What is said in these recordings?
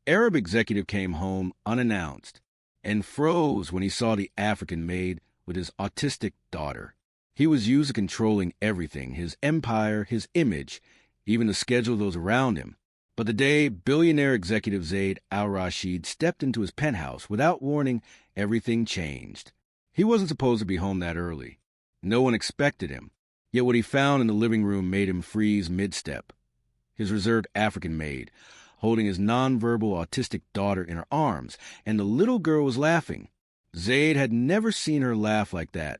Arab executive came home unannounced and froze when he saw the African maid with his autistic daughter. He was used to controlling everything, his empire, his image, even the schedule of those around him. But the day billionaire executive Zaid al-Rashid stepped into his penthouse without warning, everything changed. He wasn't supposed to be home that early. No one expected him. Yet what he found in the living room made him freeze mid-step. His reserved African maid, holding his nonverbal autistic daughter in her arms, and the little girl was laughing. Zaid had never seen her laugh like that,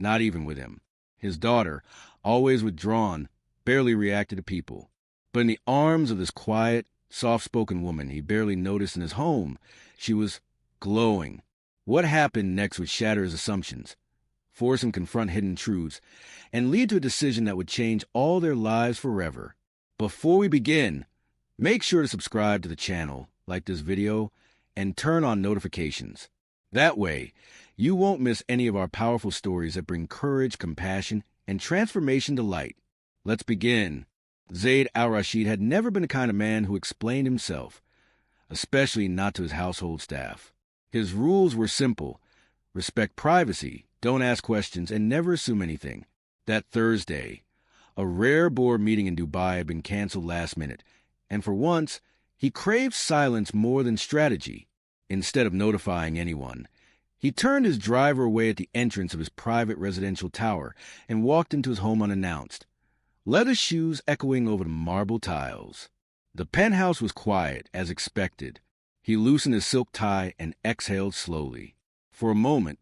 not even with him. His daughter, always withdrawn, barely reacted to people. But in the arms of this quiet, soft-spoken woman he barely noticed in his home, she was glowing. What happened next would shatter his assumptions, force him to confront hidden truths, and lead to a decision that would change all their lives forever. Before we begin, make sure to subscribe to the channel, like this video, and turn on notifications. That way, you won't miss any of our powerful stories that bring courage, compassion, and transformation to light. Let's begin. Zaid al-Rashid had never been the kind of man who explained himself, especially not to his household staff. His rules were simple: respect privacy, don't ask questions, and never assume anything. That Thursday, a rare board meeting in Dubai had been canceled last minute, and for once, he craved silence more than strategy. Instead of notifying anyone, he turned his driver away at the entrance of his private residential tower and walked into his home unannounced, leather shoes echoing over the marble tiles. The penthouse was quiet, as expected. He loosened his silk tie and exhaled slowly. For a moment,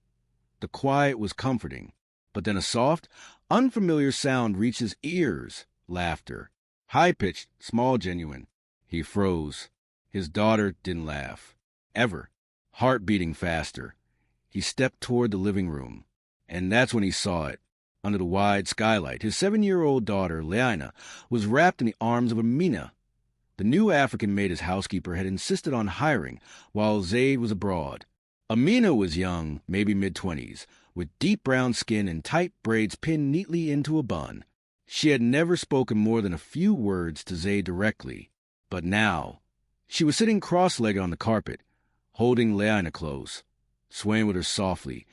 the quiet was comforting, but then a soft, unfamiliar sound reached his ears. Laughter. High-pitched, small, genuine. He froze. His daughter didn't laugh. Ever. Heart beating faster. He stepped toward the living room, and that's when he saw it. Under the wide skylight, his 7-year-old daughter, Leina, was wrapped in the arms of Amina. The new African maid his housekeeper had insisted on hiring while Zaid was abroad. Amina was young, maybe mid-20s, with deep brown skin and tight braids pinned neatly into a bun. She had never spoken more than a few words to Zaid directly, but now she was sitting cross-legged on the carpet, holding Leina close, swaying with her softly,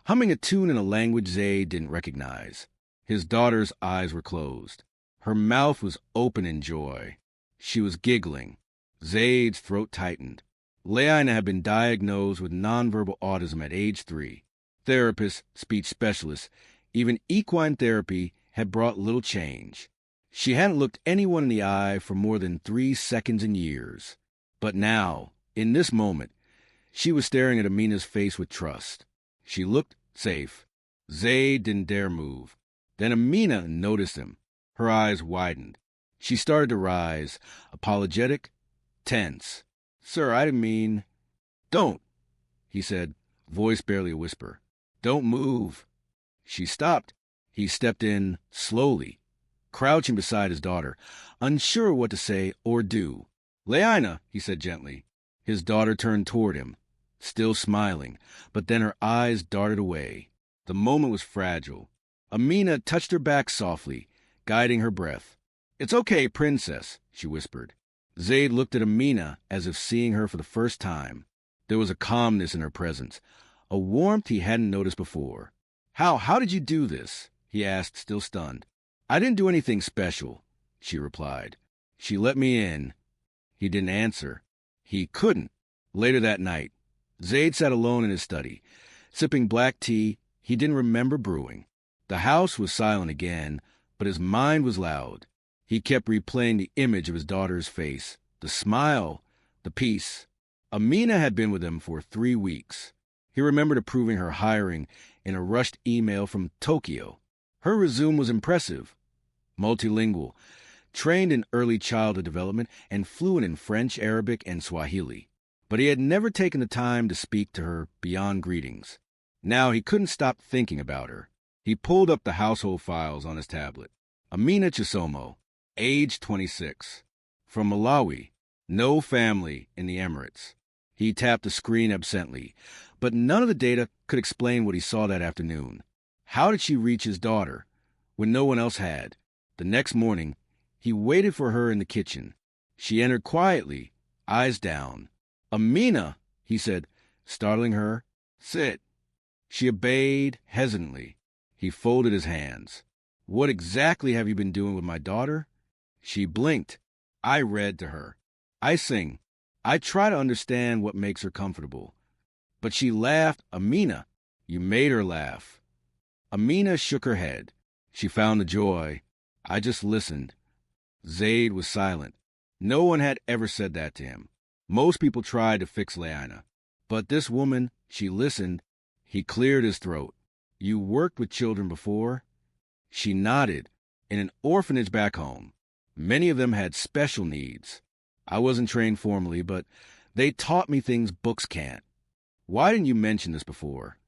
humming a tune in a language Zaid didn't recognize. His daughter's eyes were closed. Her mouth was open in joy. She was giggling. Zaid's throat tightened. Leina had been diagnosed with nonverbal autism at age 3. Therapists, speech specialists, even equine therapy had brought little change. She hadn't looked anyone in the eye for more than 3 seconds in years. But now, in this moment, she was staring at Amina's face with trust. She looked safe. Zaid didn't dare move. Then Amina noticed him. Her eyes widened. She started to rise, apologetic, tense. "Sir, I didn't mean—" "Don't," he said, voice barely a whisper. "Don't move." She stopped. He stepped in slowly, crouching beside his daughter, unsure what to say or do. "Leina," he said gently. His daughter turned toward him, still smiling, but then her eyes darted away. The moment was fragile. Amina touched her back softly, guiding her breath. "It's okay, princess," she whispered. Zaid looked at Amina as if seeing her for the first time. There was a calmness in her presence, a warmth he hadn't noticed before. How did you do this?" he asked, still stunned. "I didn't do anything special," she replied. "She let me in." He didn't answer. He couldn't. Later that night, Zaid sat alone in his study, sipping black tea he didn't remember brewing. The house was silent again, but his mind was loud. He kept replaying the image of his daughter's face, the smile, the peace. Amina had been with him for 3 weeks. He remembered approving her hiring in a rushed email from Tokyo. Her resume was impressive. Multilingual, trained in early childhood development, and fluent in French, Arabic, and Swahili. But he had never taken the time to speak to her beyond greetings. Now he couldn't stop thinking about her. He pulled up the household files on his tablet. Amina Chisomo, age 26. From Malawi. No family in the Emirates. He tapped the screen absently, but none of the data could explain what he saw that afternoon. How did she reach his daughter when no one else had? The next morning, he waited for her in the kitchen. She entered quietly, eyes down. "Amina," he said, startling her. "Sit." She obeyed hesitantly. He folded his hands. "What exactly have you been doing with my daughter?" She blinked. I read to her. I sing. I try to understand what makes her comfortable. But she laughed. "Amina, you made her laugh." Amina shook her head. She found the joy. I just listened. Zaid was silent. No one had ever said that to him. Most people tried to fix Leanna. But this woman, she listened. He cleared his throat. "You worked with children before?" She nodded. "In an orphanage back home. Many of them had special needs. I wasn't trained formally, but they taught me things books can't. Why didn't you mention this before?"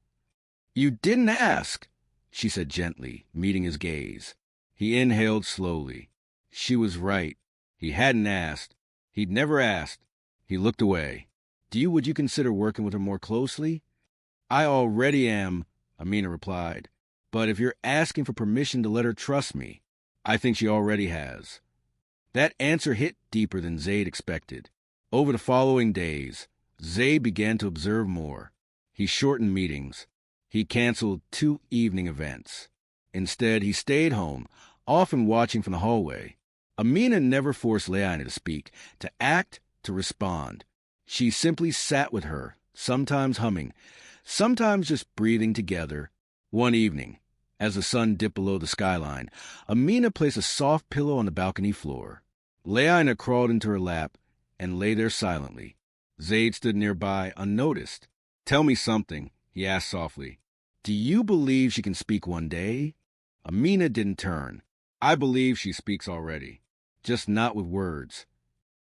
"You didn't ask," she said gently, meeting his gaze. He inhaled slowly. She was right. He hadn't asked. He'd never asked. He looked away. Would you consider working with her more closely?" "I already am," Amina replied. "But if you're asking for permission to let her trust me, I think she already has." That answer hit deeper than Zaid expected. Over the following days, Zaid began to observe more. He shortened meetings. He canceled 2 evening events. Instead, he stayed home, often watching from the hallway. Amina never forced Leanna to speak, to act, to respond. She simply sat with her, sometimes humming, sometimes just breathing together. One evening, as the sun dipped below the skyline, Amina placed a soft pillow on the balcony floor. Leanna crawled into her lap and lay there silently. Zaid stood nearby, unnoticed. "Tell me something," he asked softly. "Do you believe she can speak one day?" Amina didn't turn. "I believe she speaks already, just not with words."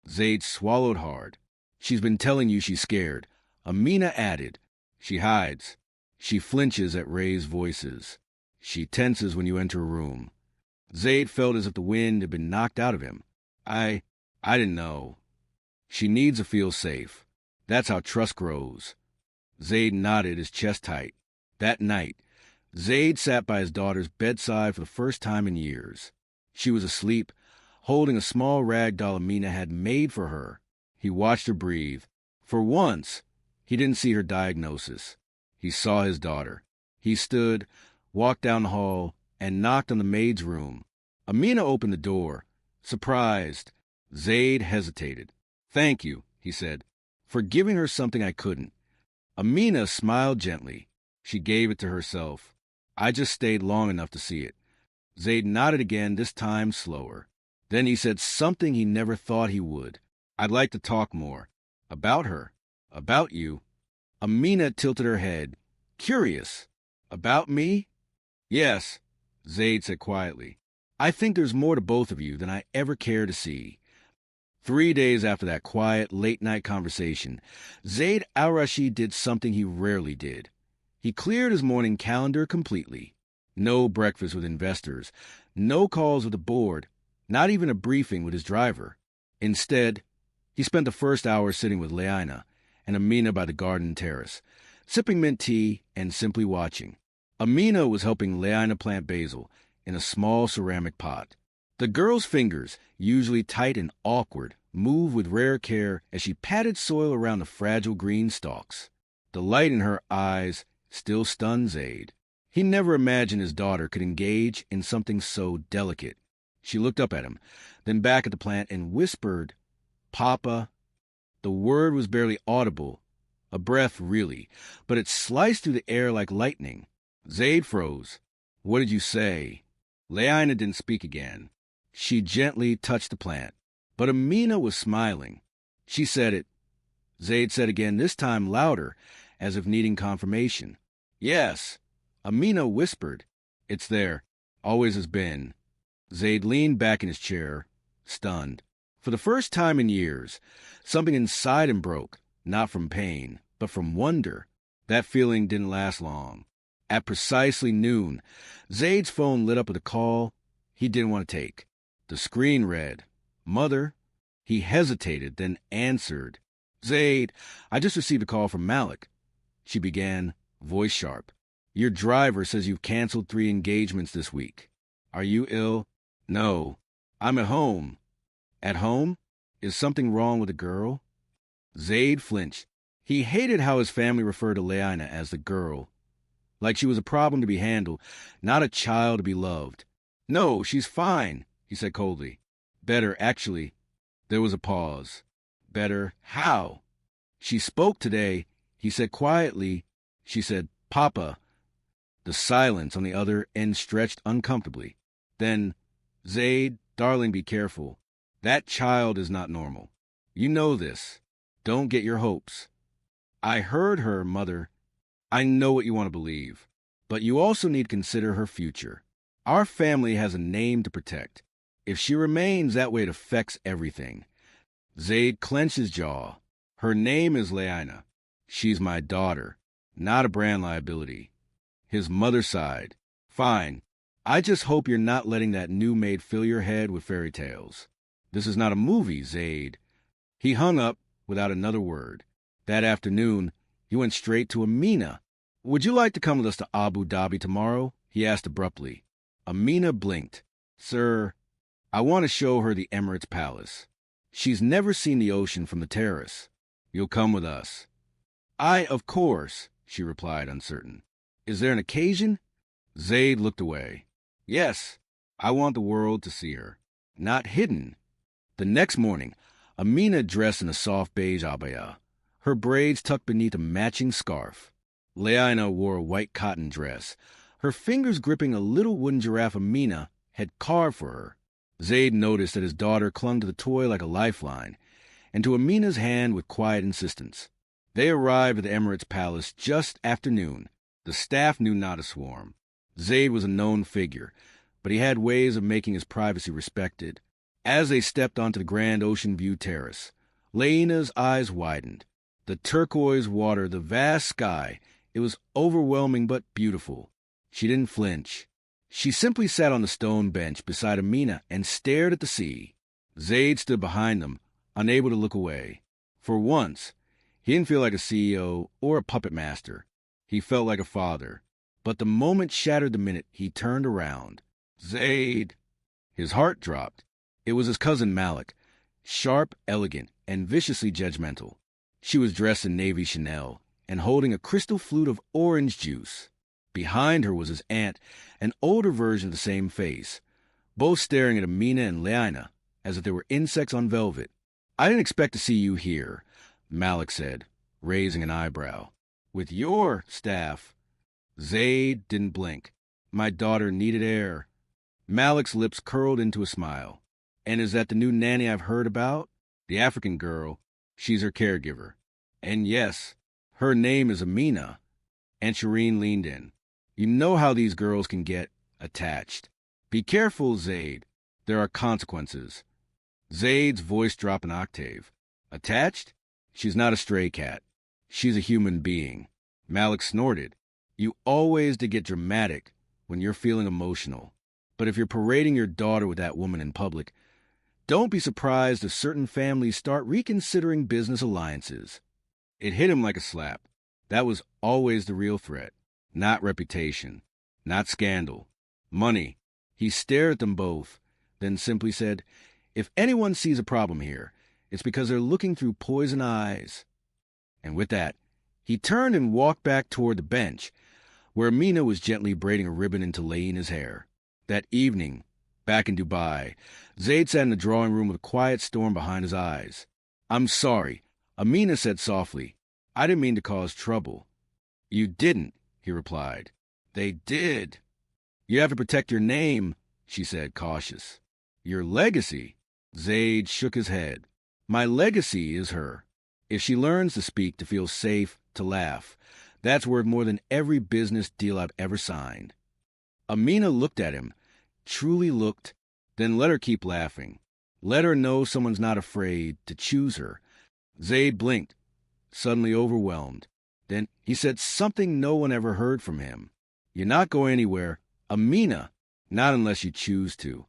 Zaid swallowed hard. "She's been telling you she's scared." Amina added, "She hides. She flinches at raised voices. She tenses when you enter a room." Zaid felt as if the wind had been knocked out of him. I didn't know." "She needs to feel safe. That's how trust grows." Zaid nodded, his chest tight. That night, Zaid sat by his daughter's bedside for the first time in years. She was asleep, holding a small rag doll Amina had made for her. He watched her breathe. For once, he didn't see her diagnosis. He saw his daughter. He stood, walked down the hall, and knocked on the maid's room. Amina opened the door. Surprised, Zaid hesitated. "Thank you," he said, "for giving her something I couldn't." Amina smiled gently. She gave it to herself. "I just stayed long enough to see it." Zaid nodded again, this time slower. Then he said something he never thought he would. "I'd like to talk more. About her. About you." Amina tilted her head. "Curious. About me?" "Yes," Zaid said quietly. "I think there's more to both of you than I ever care to see." 3 days after that quiet, late-night conversation, Zaid al-Rashid did something he rarely did. He cleared his morning calendar completely. No breakfast with investors, no calls with the board, not even a briefing with his driver. Instead, he spent the first hour sitting with Leanna and Amina by the garden terrace, sipping mint tea and simply watching. Amina was helping Leanna plant basil in a small ceramic pot. The girl's fingers, usually tight and awkward, moved with rare care as she patted soil around the fragile green stalks. The light in her eyes still stunned Zaid. He never imagined his daughter could engage in something so delicate. She looked up at him, then back at the plant and whispered, "Papa." The word was barely audible, a breath really, but it sliced through the air like lightning. Zaid froze. "What did you say?" Leanna didn't speak again. She gently touched the plant, but Amina was smiling. "She said it." Zaid said again, this time louder, as if needing confirmation. "Yes." Amina whispered, "It's there. Always has been." Zaid leaned back in his chair, stunned. For the first time in years, something inside him broke, not from pain, but from wonder. That feeling didn't last long. At precisely noon, Zaid's phone lit up with a call he didn't want to take. The screen read, "Mother." He hesitated, then answered. "Zaid, I just received a call from Malik." She began, voice sharp. "Your driver says you've canceled 3 engagements this week. Are you ill?" "No. I'm at home." "At home? Is something wrong with the girl?" Zaid flinched. He hated how his family referred to Leina as the girl, like she was a problem to be handled, not a child to be loved. "No, she's fine," he said coldly. "Better, actually." There was a pause. "Better how?" "She spoke today," he said quietly. "She said, 'Papa.'" The silence on the other end stretched uncomfortably. Then, "Zaid, darling, be careful. That child is not normal. You know this. Don't get your hopes." "I heard her, Mother." "I know what you want to believe. But you also need to consider her future. Our family has a name to protect. If she remains that way, it affects everything." Zaid clenched his jaw. "Her name is Leina. She's my daughter, not a brand liability." His mother sighed. "Fine. I just hope you're not letting that new maid fill your head with fairy tales. This is not a movie, Zaid." He hung up without another word. That afternoon, he went straight to Amina. "Would you like to come with us to Abu Dhabi tomorrow?" he asked abruptly. Amina blinked. "Sir, I want to show her the Emirates Palace. She's never seen the ocean from the terrace. You'll come with us." Of course," she replied, uncertain. "Is there an occasion?" Zaid looked away. "Yes, I want the world to see her. Not hidden." The next morning, Amina dressed in a soft beige abaya, her braids tucked beneath a matching scarf. Leina wore a white cotton dress, her fingers gripping a little wooden giraffe Amina had carved for her. Zaid noticed that his daughter clung to the toy like a lifeline, and to Amina's hand with quiet insistence. They arrived at the Emirates Palace just after noon. The staff knew not a swarm. Zaid was a known figure, but he had ways of making his privacy respected. As they stepped onto the grand ocean view terrace, Leina's eyes widened. The turquoise water, the vast sky, it was overwhelming but beautiful. She didn't flinch. She simply sat on the stone bench beside Amina and stared at the sea. Zaid stood behind them, unable to look away. For once, he didn't feel like a CEO or a puppet master. He felt like a father. But the moment shattered the minute he turned around. "Zaid!" His heart dropped. It was his cousin Malik, sharp, elegant, and viciously judgmental. She was dressed in navy Chanel and holding a crystal flute of orange juice. Behind her was his aunt, an older version of the same face, both staring at Amina and Leina as if they were insects on velvet. "I didn't expect to see you here," Malik said, raising an eyebrow. "With your staff." Zaid didn't blink. "My daughter needed air." Malik's lips curled into a smile. "And is that the new nanny I've heard about? The African girl. She's her caregiver. And yes, her name is Amina." Aunt Shireen leaned in. "You know how these girls can get attached. Be careful, Zaid. There are consequences." Zaid's voice dropped an octave. "Attached? She's not a stray cat. She's a human being." Malik snorted. "You always to get dramatic when you're feeling emotional. But if you're parading your daughter with that woman in public, don't be surprised if certain families start reconsidering business alliances." It hit him like a slap. That was always the real threat. Not reputation. Not scandal. Money. He stared at them both, then simply said, "If anyone sees a problem here, it's because they're looking through poison eyes." And with that, he turned and walked back toward the bench, where Amina was gently braiding a ribbon into Leina's hair. That evening, back in Dubai, Zaid sat in the drawing room with a quiet storm behind his eyes. "I'm sorry," Amina said softly. "I didn't mean to cause trouble." "You didn't," he replied. "They did." "You have to protect your name," she said, cautious. "Your legacy?" Zaid shook his head. "My legacy is her. If she learns to speak, to feel safe, to laugh, that's worth more than every business deal I've ever signed." Amina looked at him, truly looked, then let her keep laughing. Let her know someone's not afraid to choose her. Zaid blinked, suddenly overwhelmed. Then he said something no one ever heard from him. "You're not going anywhere, Amina, not unless you choose to."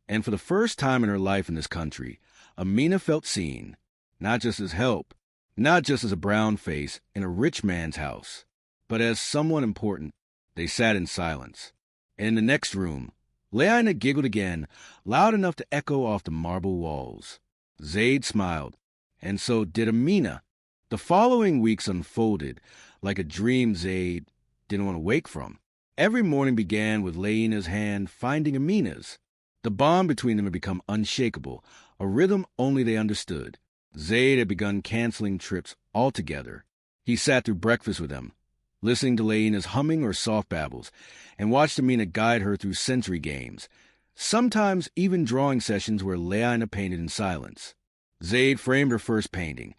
And for the first time in her life in this country, Amina felt seen, not just as help, not just as a brown face in a rich man's house, but as someone important. They sat in silence. In the next room, Leina giggled again, loud enough to echo off the marble walls. Zaid smiled. and so did Amina. The following weeks unfolded like a dream Zaid didn't want to wake from. Every morning began with Leina's hand finding Amina's. The bond between them had become unshakable, a rhythm only they understood. Zaid had begun canceling trips altogether. He sat through breakfast with them, listening to Leina's humming or soft babbles, and watched Amina guide her through sensory games, sometimes even drawing sessions where Leina painted in silence. Zaid framed her first painting,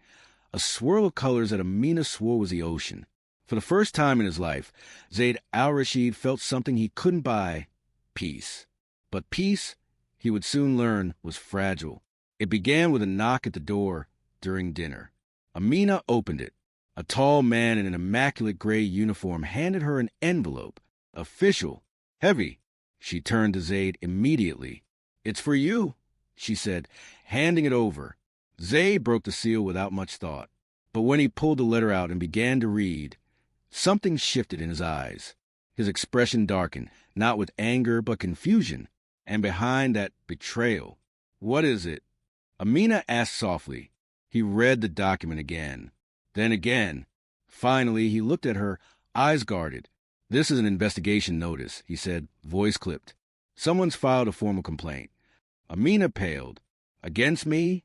a swirl of colors that Amina swore was the ocean. For the first time in his life, Zaid al-Rashid felt something he couldn't buy: peace. But peace, he would soon learn, was fragile. It began with a knock at the door during dinner. Amina opened it. A tall man in an immaculate gray uniform handed her an envelope. Official. Heavy. She turned to Zaid immediately. "It's for you," she said, handing it over. Zaid broke the seal without much thought. But when he pulled the letter out and began to read, something shifted in his eyes. His expression darkened, not with anger but confusion, and behind that, betrayal. "What is it?" Amina asked softly. He read the document again, then again. Finally, he looked at her, eyes guarded. "This is an investigation notice," he said, voice clipped. "Someone's filed a formal complaint." Amina paled. "Against me?"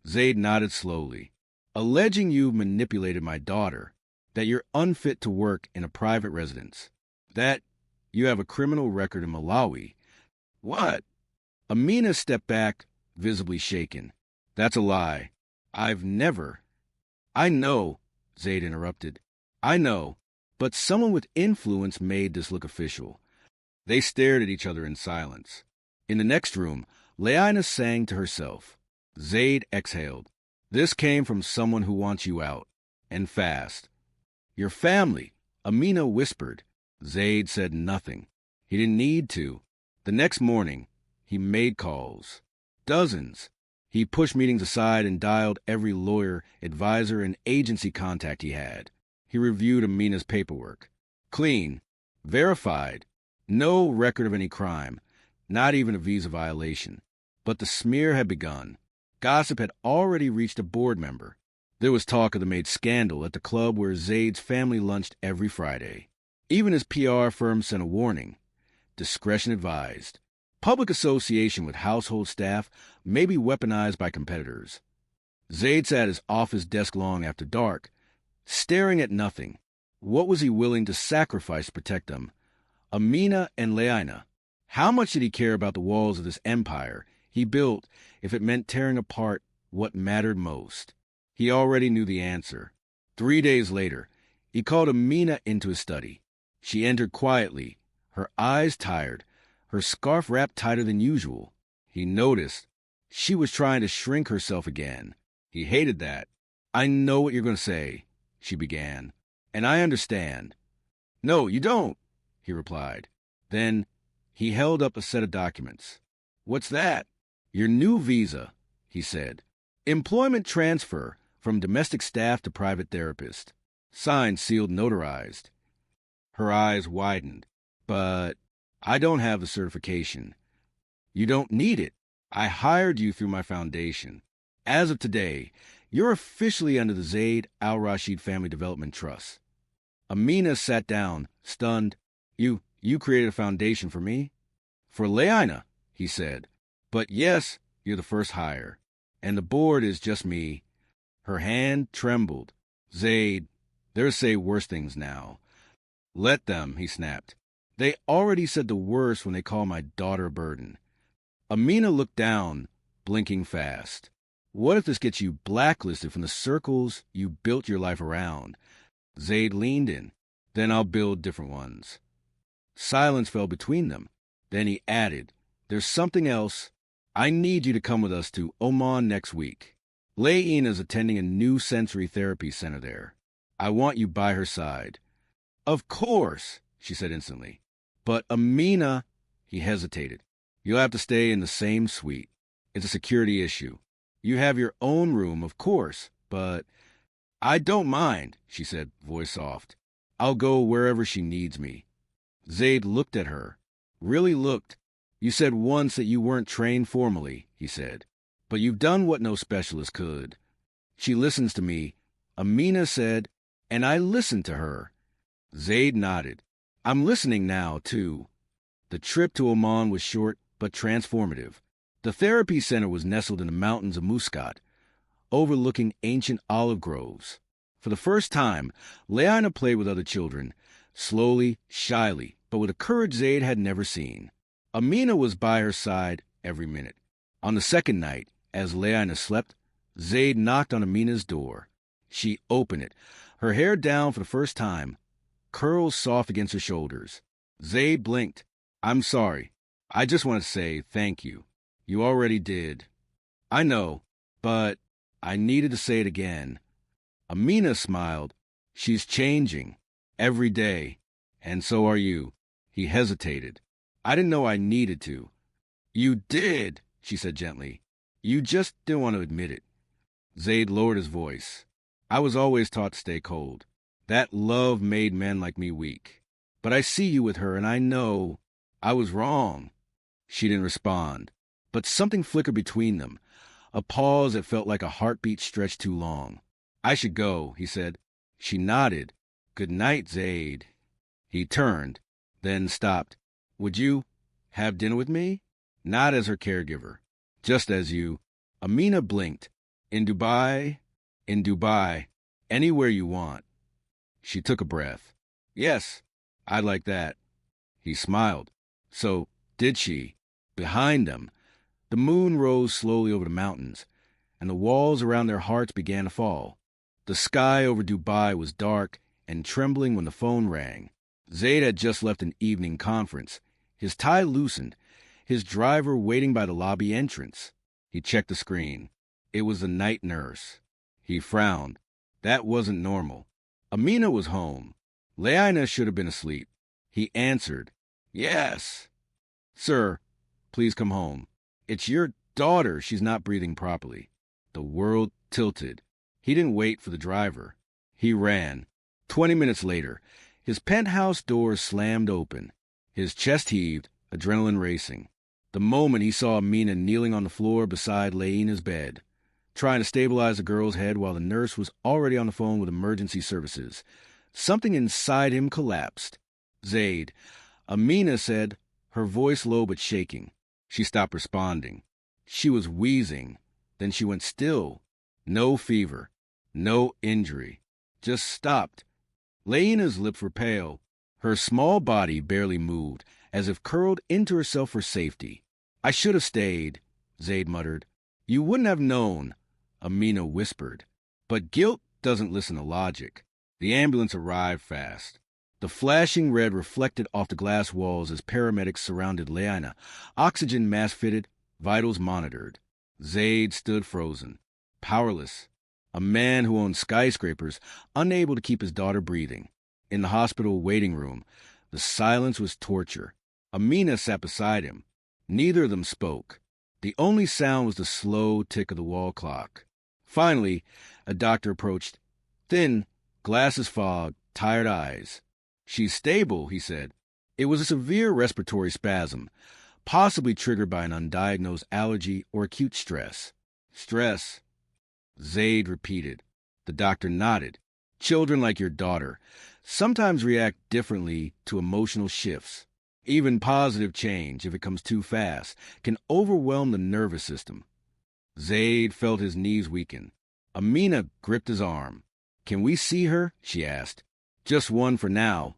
Zaid nodded slowly. "Alleging you've manipulated my daughter, that you're unfit to work in a private residence, that you have a criminal record in Malawi." "What?" Amina stepped back, visibly shaken. "That's a lie. I've never—" "I know," Zaid interrupted. "I know. But someone with influence made this look official." They stared at each other in silence. In the next room, Leina sang to herself. Zaid exhaled. "This came from someone who wants you out. And fast." "Your family," Amina whispered. Zaid said nothing. He didn't need to. The next morning, he made calls. Dozens. He pushed meetings aside and dialed every lawyer, advisor, and agency contact he had. He reviewed Amina's paperwork. Clean. Verified. No record of any crime. Not even a visa violation. But the smear had begun. Gossip had already reached a board member. There was talk of the Maid scandal at the club where Zaid's family lunched every Friday. Even his PR firm sent a warning. Discretion advised. Public association with household staff may be weaponized by competitors. Zaid sat at his office desk long after dark, staring at nothing. What was he willing to sacrifice to protect them? Amina and Leina. How much did he care about the walls of this empire he built if it meant tearing apart what mattered most? He already knew the answer. 3 days later, he called Amina into his study. She entered quietly, her eyes tired, her scarf wrapped tighter than usual. He noticed she was trying to shrink herself again. He hated that. "I know what you're going to say," she began, "and I understand." "No, you don't," he replied. Then he held up a set of documents. "What's that?" "Your new visa," he said. "Employment transfer from domestic staff to private therapist. Signed, sealed, notarized." Her eyes widened. "But I don't have the certification." "You don't need it. I hired you through my foundation. As of today, you're officially under the Zaid al-Rashid Family Development Trust." Amina sat down, stunned. You created a foundation for me?" "For Leina," he said. "But yes, you're the first hire. And the board is just me." Her hand trembled. "Zaid, they'll say worse things now." "Let them," he snapped. "They already said the worst when they call my daughter a burden." Amina looked down, blinking fast. "What if this gets you blacklisted from the circles you built your life around?" Zaid leaned in. "Then I'll build different ones." Silence fell between them. Then he added, "There's something else. I need you to come with us to Oman next week. Leina's attending a new sensory therapy center there. I want you by her side." "Of course," she said instantly. "But Amina," he hesitated. "You'll have to stay in the same suite. It's a security issue. You have your own room, of course, but—" "I don't mind," she said, voice soft. "I'll go wherever she needs me." Zaid looked at her. Really looked. "You said once that you weren't trained formally," he said. "But you've done what no specialist could." She listens to me, Amina said, and I listen to her. Zaid nodded. I'm listening now, too. The trip to Oman was short but transformative. The therapy center was nestled in the mountains of Muscat, overlooking ancient olive groves. For the first time, Leina played with other children, slowly, shyly, but with a courage Zaid had never seen. Amina was by her side every minute. On the second night, as Leina slept, Zaid knocked on Amina's door. She opened it, her hair down for the first time, curls soft against her shoulders. Zaid blinked. I'm sorry. I just want to say thank you. You already did. I know, but I needed to say it again. Amina smiled. She's changing. Every day. And so are you. He hesitated. I didn't know I needed to. You did, she said gently. You just didn't want to admit it. Zaid lowered his voice. I was always taught to stay cold. That love made men like me weak. But I see you with her, and I know I was wrong. She didn't respond, but something flickered between them, a pause that felt like a heartbeat stretched too long. I should go, he said. She nodded. Good night, Zaid. He turned, then stopped. Would you have dinner with me? Not as her caregiver, just as you. Amina blinked. In Dubai? In Dubai. Anywhere you want. She took a breath. Yes, I'd like that. He smiled. So, did she? Behind them, the moon rose slowly over the mountains, and the walls around their hearts began to fall. The sky over Dubai was dark and trembling when the phone rang. Zaid had just left an evening conference, his tie loosened, his driver waiting by the lobby entrance. He checked the screen. It was the night nurse. He frowned. That wasn't normal. Amina was home. Leina should have been asleep. He answered, Yes. Sir, please come home. It's your daughter. She's not breathing properly. The world tilted. He didn't wait for the driver. He ran. 20 minutes later, his penthouse doors slammed open. His chest heaved, adrenaline racing. The moment he saw Amina kneeling on the floor beside Leina's bed, trying to stabilize the girl's head while the nurse was already on the phone with emergency services, something inside him collapsed. Zaid, Amina said, her voice low but shaking. She stopped responding. She was wheezing. Then she went still. No fever. No injury. Just stopped. Leina's lips were pale. Her small body barely moved, as if curled into herself for safety. I should have stayed, Zaid muttered. You wouldn't have known, Amina whispered. But guilt doesn't listen to logic. The ambulance arrived fast. The flashing red reflected off the glass walls as paramedics surrounded Leina, oxygen mask fitted, vitals monitored. Zaid stood frozen, powerless, a man who owned skyscrapers, unable to keep his daughter breathing. In the hospital waiting room, the silence was torture. Amina sat beside him. Neither of them spoke. The only sound was the slow tick of the wall clock. Finally, a doctor approached. Thin, glasses fogged, tired eyes. She's stable, he said. It was a severe respiratory spasm, possibly triggered by an undiagnosed allergy or acute stress. Stress, Zaid repeated. The doctor nodded. Children like your daughter sometimes react differently to emotional shifts. Even positive change, if it comes too fast, can overwhelm the nervous system. Zaid felt his knees weaken. Amina gripped his arm. Can we see her? She asked. Just one for now,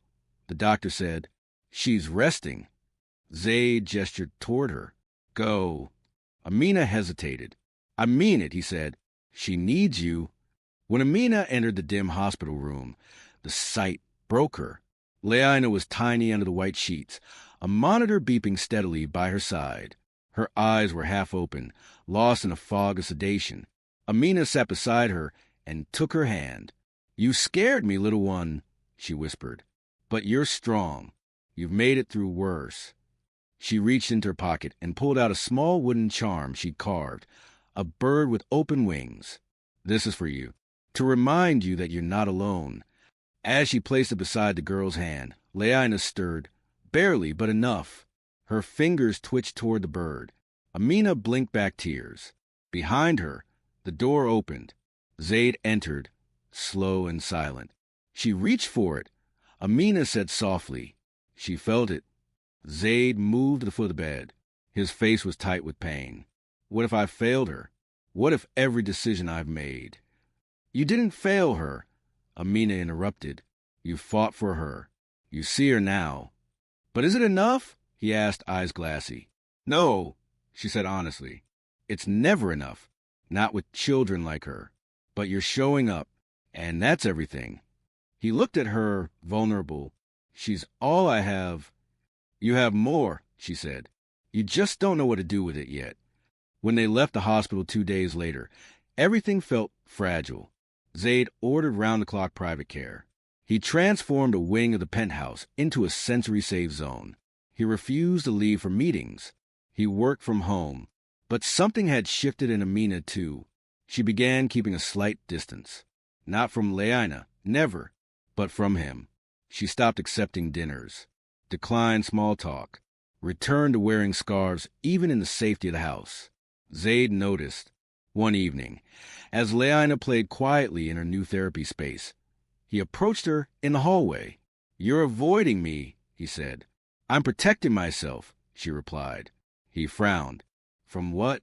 the doctor said. She's resting. Zaid gestured toward her. Go. Amina hesitated. I mean it, he said. She needs you. When Amina entered the dim hospital room, the sight broke her. Leina was tiny under the white sheets, a monitor beeping steadily by her side. Her eyes were half open, lost in a fog of sedation. Amina sat beside her and took her hand. You scared me, little one, she whispered. But you're strong. You've made it through worse. She reached into her pocket and pulled out a small wooden charm she'd carved, a bird with open wings. This is for you, to remind you that you're not alone. As she placed it beside the girl's hand, Leina stirred, barely, but enough. Her fingers twitched toward the bird. Amina blinked back tears. Behind her, the door opened. Zaid entered, slow and silent. She reached for it. Amina said softly. She felt it. Zaid moved to the foot of the bed. His face was tight with pain. What if I failed her? What if every decision I've made? You didn't fail her, Amina interrupted. You fought for her. You see her now. But is it enough? He asked, eyes glassy. No, she said honestly. It's never enough. Not with children like her. But you're showing up, and that's everything. He looked at her, vulnerable. She's all I have. You have more, she said. You just don't know what to do with it yet. When they left the hospital 2 days later, everything felt fragile. Zaid ordered round-the-clock private care. He transformed a wing of the penthouse into a sensory-safe zone. He refused to leave for meetings. He worked from home. But something had shifted in Amina, too. She began keeping a slight distance. Not from Leina, never, but from him. She stopped accepting dinners, declined small talk, returned to wearing scarves even in the safety of the house. Zaid noticed, one evening, as Leina played quietly in her new therapy space. He approached her in the hallway. You're avoiding me, he said. I'm protecting myself, she replied. He frowned. From what?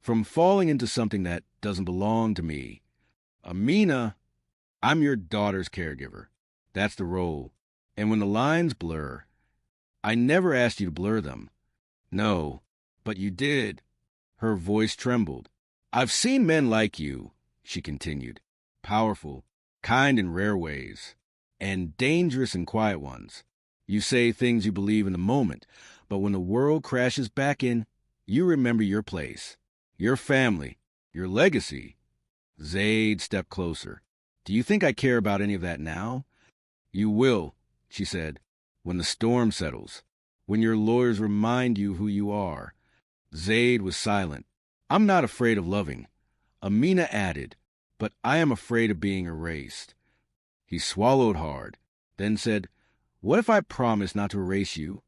From falling into something that doesn't belong to me. Amina, I'm your daughter's caregiver. That's the role. And when the lines blur, I never asked you to blur them. No, but you did. Her voice trembled. I've seen men like you, she continued. Powerful, kind in rare ways, and dangerous in quiet ones. You say things you believe in the moment, but when the world crashes back in, you remember your place, your family, your legacy. Zaid stepped closer. Do you think I care about any of that now? You will, she said, when the storm settles, when your lawyers remind you who you are. Zaid was silent. I'm not afraid of loving, Amina added, but I am afraid of being erased. He swallowed hard, then said, What if I promise not to erase you?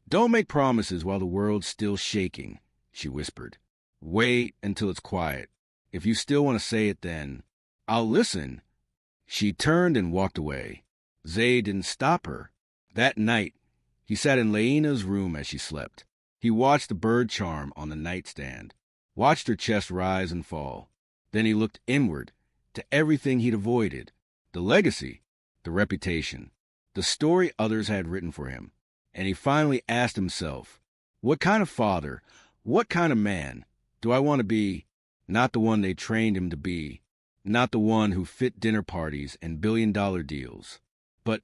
Don't make promises while the world's still shaking, she whispered. Wait until it's quiet. If you still want to say it then, I'll listen. She turned and walked away. Zaid didn't stop her. That night, he sat in Leina's room as she slept. He watched the bird charm on the nightstand, watched her chest rise and fall. Then he looked inward, to everything he'd avoided, the legacy, the reputation, the story others had written for him. And he finally asked himself, what kind of father, what kind of man do I want to be? Not the one they trained him to be, not the one who fit dinner parties and billion-dollar deals, but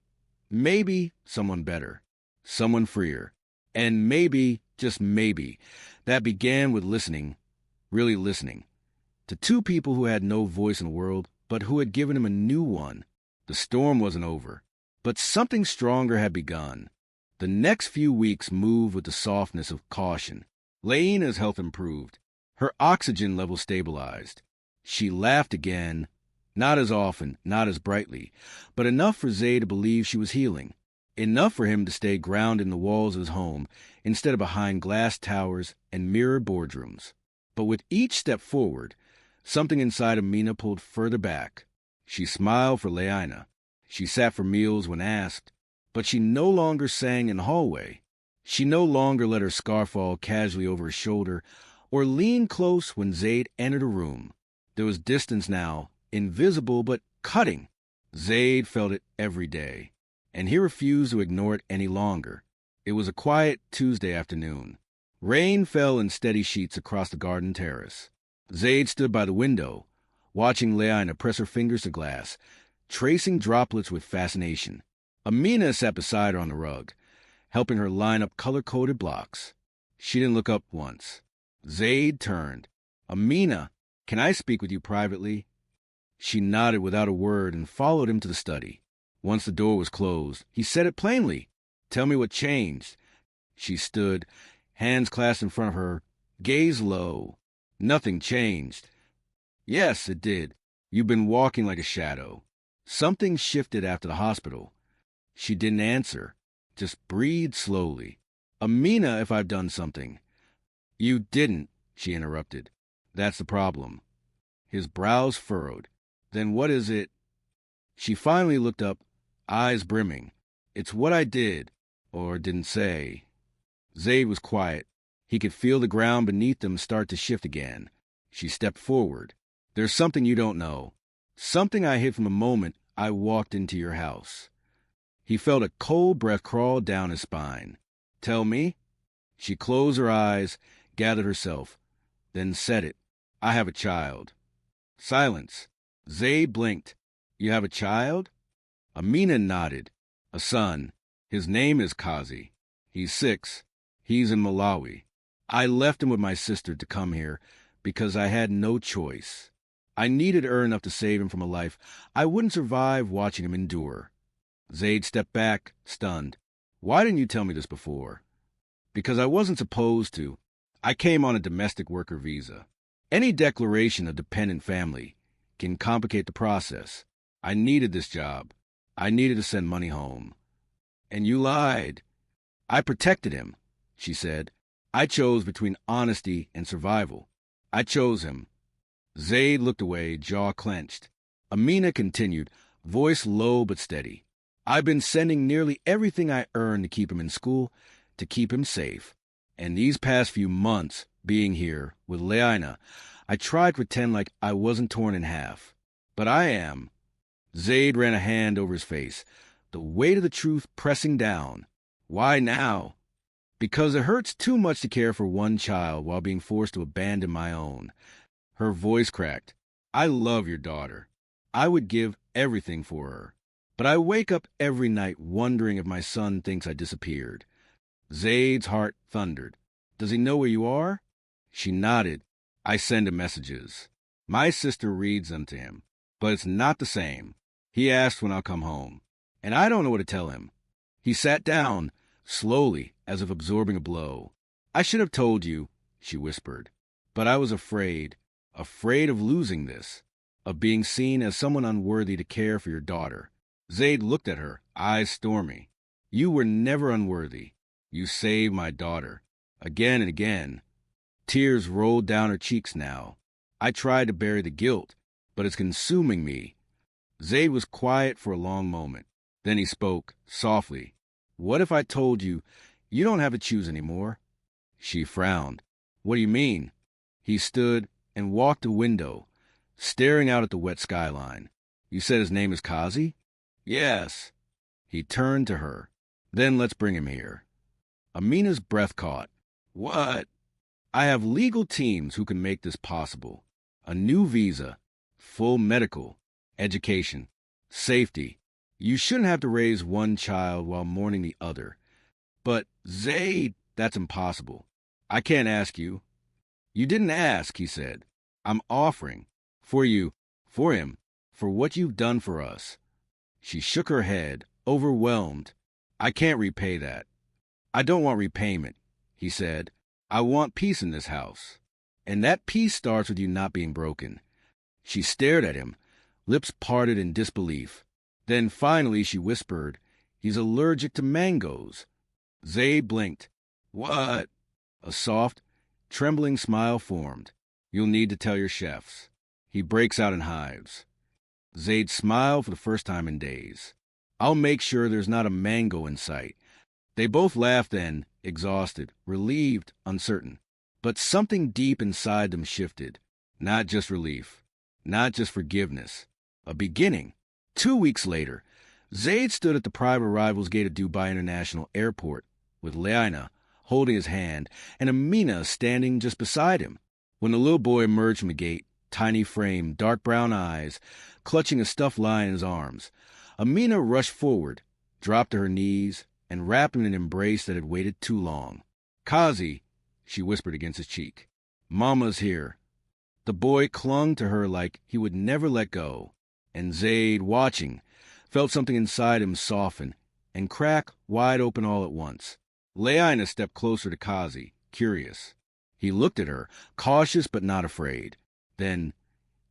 maybe someone better, someone freer, and maybe, just maybe, that began with listening, really listening, to two people who had no voice in the world, but who had given him a new one. The storm wasn't over, but something stronger had begun. The next few weeks moved with the softness of caution. Leina's health improved. Her oxygen level stabilized. She laughed again, not as often, not as brightly, but enough for Zaid to believe she was healing. Enough for him to stay grounded in the walls of his home instead of behind glass towers and mirrored boardrooms. But with each step forward, something inside Amina pulled further back. She smiled for Leina. She sat for meals when asked, but she no longer sang in the hallway. She no longer let her scarf fall casually over her shoulder or lean close when Zaid entered a room. There was distance now, invisible but cutting. Zaid felt it every day, and he refused to ignore it any longer. It was a quiet Tuesday afternoon. Rain fell in steady sheets across the garden terrace. Zaid stood by the window, watching Leina press her fingers to glass, tracing droplets with fascination. Amina sat beside her on the rug, helping her line up color-coded blocks. She didn't look up once. Zaid turned. Amina, can I speak with you privately? She nodded without a word and followed him to the study. Once the door was closed, he said it plainly. Tell me what changed. She stood, hands clasped in front of her, gaze low. Nothing changed. Yes, it did. You've been walking like a shadow. Something shifted after the hospital. She didn't answer, just breathed slowly. Amina, if I've done something. You didn't, she interrupted. That's the problem. His brows furrowed. Then what is it? She finally looked up, eyes brimming. It's what I did, or didn't say. Zaid was quiet. He could feel the ground beneath them start to shift again. She stepped forward. There's something you don't know. Something I hid from the moment I walked into your house. He felt a cold breath crawl down his spine. Tell me? She closed her eyes, gathered herself, then said it. I have a child. Silence. Zaid blinked. You have a child? Amina nodded. A son. His name is Kazi. He's 6. He's in Malawi. I left him with my sister to come here because I had no choice. I needed her enough to save him from a life I wouldn't survive watching him endure. Zaid stepped back, stunned. Why didn't you tell me this before? Because I wasn't supposed to. I came on a domestic worker visa. Any declaration of dependent family can complicate the process. I needed this job. I needed to send money home. And you lied. I protected him, she said. I chose between honesty and survival. I chose him. Zaid looked away, jaw clenched. Amina continued, voice low but steady. I've been sending nearly everything I earned to keep him in school, to keep him safe. And these past few months, being here with Leina, I tried to pretend like I wasn't torn in half. But I am. Zaid ran a hand over his face, the weight of the truth pressing down. Why now? Because it hurts too much to care for one child while being forced to abandon my own. Her voice cracked. I love your daughter. I would give everything for her. But I wake up every night wondering if my son thinks I disappeared. Zaid's heart thundered. Does he know where you are? She nodded. I send him messages. My sister reads them to him. But it's not the same. He asks when I'll come home. And I don't know what to tell him. He sat down, slowly, as if absorbing a blow. I should have told you, she whispered. But I was afraid of losing this, of being seen as someone unworthy to care for your daughter. Zaid looked at her, eyes stormy. You were never unworthy. You saved my daughter. Again and again. Tears rolled down her cheeks now. I tried to bury the guilt, but it's consuming me. Zaid was quiet for a long moment. Then he spoke, softly. What if I told you, you don't have to choose anymore? She frowned. What do you mean? He stood and walked to the window, staring out at the wet skyline. You said his name is Kazi? Yes. He turned to her. Then let's bring him here. Amina's breath caught. What? I have legal teams who can make this possible. A new visa, full medical, education, safety. You shouldn't have to raise one child while mourning the other. But, Zaid, that's impossible. I can't ask you. You didn't ask, he said. I'm offering. For you, for him, for what you've done for us. She shook her head, overwhelmed. I can't repay that. I don't want repayment, he said. I want peace in this house. And that peace starts with you not being broken. She stared at him, lips parted in disbelief. Then finally she whispered, he's allergic to mangoes. Zaid blinked. What? A soft, trembling smile formed. You'll need to tell your chefs. He breaks out in hives. Zaid smiled for the first time in days. I'll make sure there's not a mango in sight. They both laughed then, exhausted, relieved, uncertain. But something deep inside them shifted. Not just relief. Not just forgiveness. A beginning. 2 weeks later, Zaid stood at the private arrivals gate of Dubai International Airport with Leina holding his hand and Amina standing just beside him. When the little boy emerged from the gate, tiny frame, dark brown eyes, clutching a stuffed lion in his arms, Amina rushed forward, dropped to her knees, and wrapped him in an embrace that had waited too long. Kazi, she whispered against his cheek. Mama's here. The boy clung to her like he would never let go. And Zaid, watching, felt something inside him soften and crack wide open all at once. Leina stepped closer to Kazi, curious. He looked at her, cautious but not afraid. Then,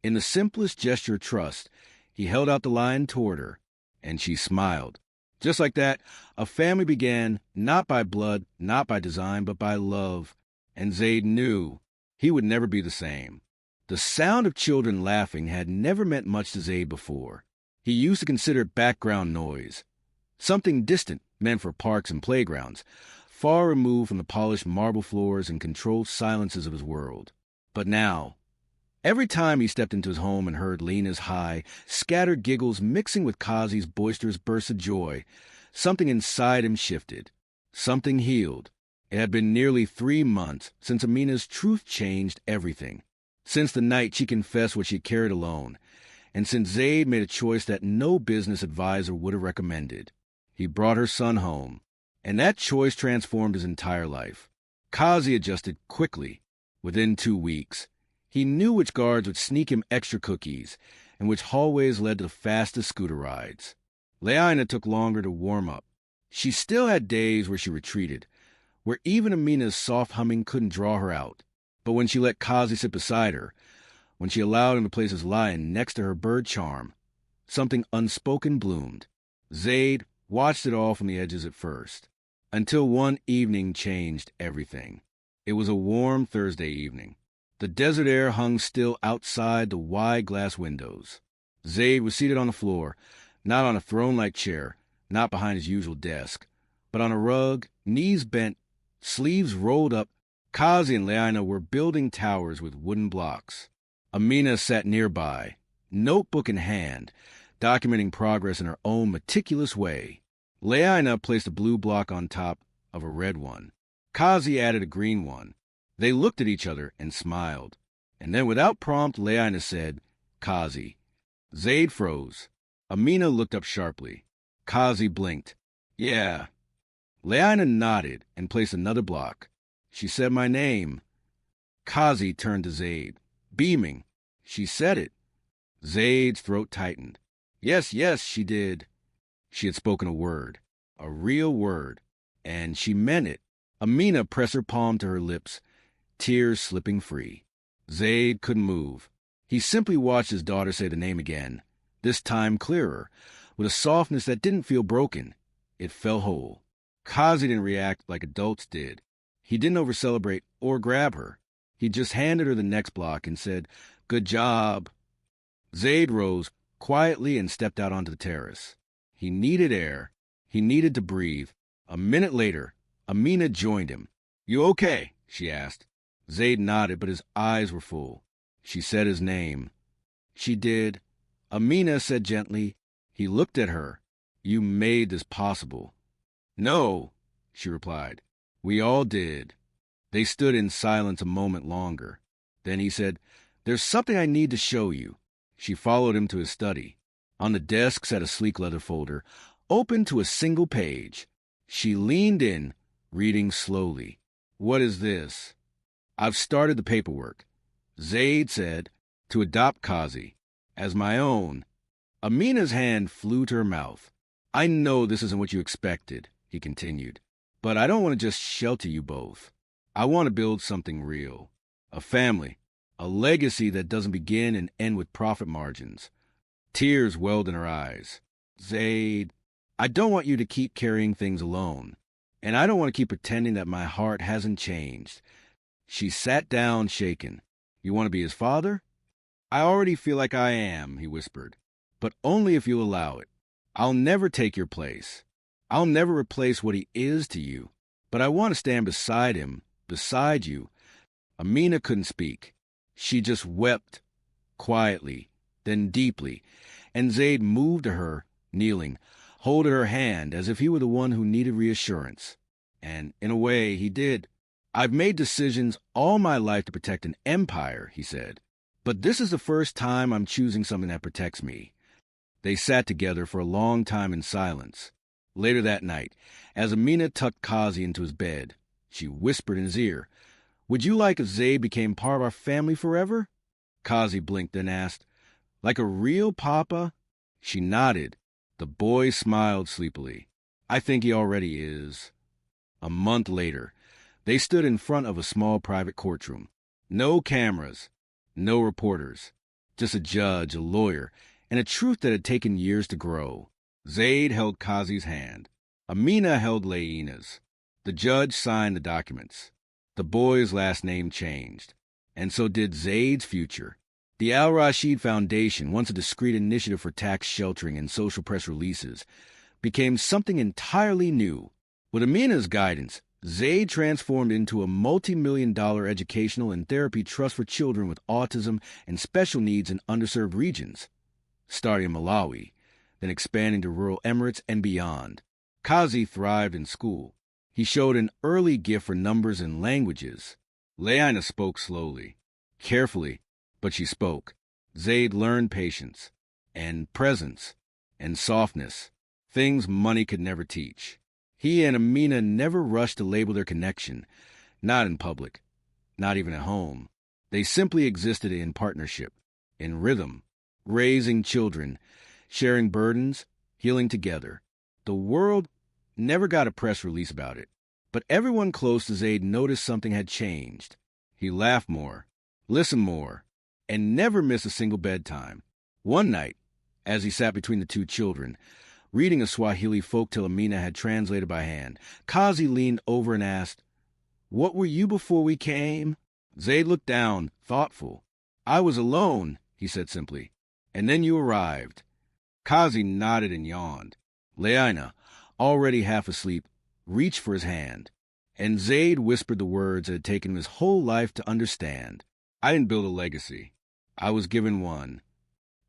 in the simplest gesture of trust, he held out the lion toward her, and she smiled. Just like that, a family began, not by blood, not by design, but by love. And Zaid knew he would never be the same. The sound of children laughing had never meant much to Zaid before. He used to consider it background noise, something distant meant for parks and playgrounds, far removed from the polished marble floors and controlled silences of his world. But now, every time he stepped into his home and heard Lena's high, scattered giggles mixing with Kazi's boisterous bursts of joy, something inside him shifted. Something healed. It had been nearly 3 months since Amina's truth changed everything. Since the night she confessed what she carried alone, and since Zaid made a choice that no business advisor would have recommended. He brought her son home, and that choice transformed his entire life. Kazi adjusted quickly. Within 2 weeks, he knew which guards would sneak him extra cookies, and which hallways led to the fastest scooter rides. Leina took longer to warm up. She still had days where she retreated, where even Amina's soft humming couldn't draw her out. But when she let Kazi sit beside her, when she allowed him to place his lion next to her bird charm, something unspoken bloomed. Zaid watched it all from the edges at first, until one evening changed everything. It was a warm Thursday evening. The desert air hung still outside the wide glass windows. Zaid was seated on the floor, not on a throne-like chair, not behind his usual desk, but on a rug, knees bent, sleeves rolled up. Kazi and Leina were building towers with wooden blocks. Amina sat nearby, notebook in hand, documenting progress in her own meticulous way. Leina placed a blue block on top of a red one. Kazi added a green one. They looked at each other and smiled. And then without prompt, Leina said, "Kazi." Zaid froze. Amina looked up sharply. Kazi blinked. "Yeah." Leina nodded and placed another block. "She said my name." Kazi turned to Zaid, beaming. "She said it." Zaid's throat tightened. Yes, she did." She had spoken a word, a real word, and she meant it. Amina pressed her palm to her lips, tears slipping free. Zaid couldn't move. He simply watched his daughter say the name again, this time clearer, with a softness that didn't feel broken. It felt whole. Kazi didn't react like adults did. He didn't over-celebrate or grab her. He just handed her the next block and said, "Good job." Zaid rose quietly and stepped out onto the terrace. He needed air. He needed to breathe. A minute later, Amina joined him. "You okay?" she asked. Zaid nodded, but his eyes were full. She said his name. She did. Amina said gently. He looked at her. "You made this possible." "No," she replied. "We all did." They stood in silence a moment longer. Then he said, "There's something I need to show you." She followed him to his study. On the desk sat a sleek leather folder, open to a single page. She leaned in, reading slowly. "What is this?" "I've started the paperwork." Zaid said, "To adopt Kazi as my own." Amina's hand flew to her mouth. "I know this isn't what you expected," he continued, "but I don't want to just shelter you both. I want to build something real. A family, a legacy that doesn't begin and end with profit margins." Tears welled in her eyes. "Zaid, I don't want you to keep carrying things alone. And I don't want to keep pretending that my heart hasn't changed." She sat down, shaken. "You want to be his father?" "I already feel like I am," he whispered. "But only if you allow it. I'll never take your place. I'll never replace what he is to you. But I want to stand beside him, beside you." Amina couldn't speak. She just wept, quietly, then deeply, and Zaid moved to her, kneeling, holding her hand as if he were the one who needed reassurance. And, in a way, he did. "I've made decisions all my life to protect an empire," he said. "But this is the first time I'm choosing something that protects me." They sat together for a long time in silence. Later that night, as Amina tucked Kazi into his bed, she whispered in his ear, "Would you like if Zaid became part of our family forever?" Kazi blinked, then asked, "Like a real papa?" She nodded. The boy smiled sleepily. "I think he already is." A month later, they stood in front of a small private courtroom. No cameras, no reporters, just a judge, a lawyer, and a truth that had taken years to grow. Zaid held Kazi's hand. Amina held Leina's. The judge signed the documents. The boy's last name changed. And so did Zaid's future. The Al Rashid Foundation, once a discreet initiative for tax sheltering and social press releases, became something entirely new. With Amina's guidance, Zaid transformed into a multi-million-dollar educational and therapy trust for children with autism and special needs in underserved regions, starting in Malawi, then expanding to rural Emirates and beyond. Kazi thrived in school. He showed an early gift for numbers and languages. Leina spoke slowly, carefully, but she spoke. Zaid learned patience, and presence, and softness, things money could never teach. He and Amina never rushed to label their connection, not in public, not even at home. They simply existed in partnership, in rhythm, raising children, sharing burdens, healing together. The world never got a press release about it, but everyone close to Zaid noticed something had changed. He laughed more, listened more, and never missed a single bedtime. One night, as he sat between the two children, reading a Swahili folktale Amina had translated by hand, Kazi leaned over and asked, "What were you before we came?" Zaid looked down, thoughtful. "I was alone," he said simply, "and then you arrived." Kazi nodded and yawned. Leina, already half asleep, reached for his hand, and Zaid whispered the words it had taken him his whole life to understand. "I didn't build a legacy. I was given one."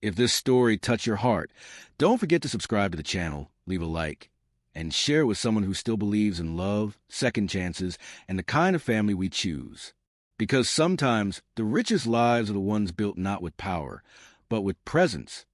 If this story touched your heart, don't forget to subscribe to the channel, leave a like, and share it with someone who still believes in love, second chances, and the kind of family we choose. Because sometimes the richest lives are the ones built not with power, but with presence,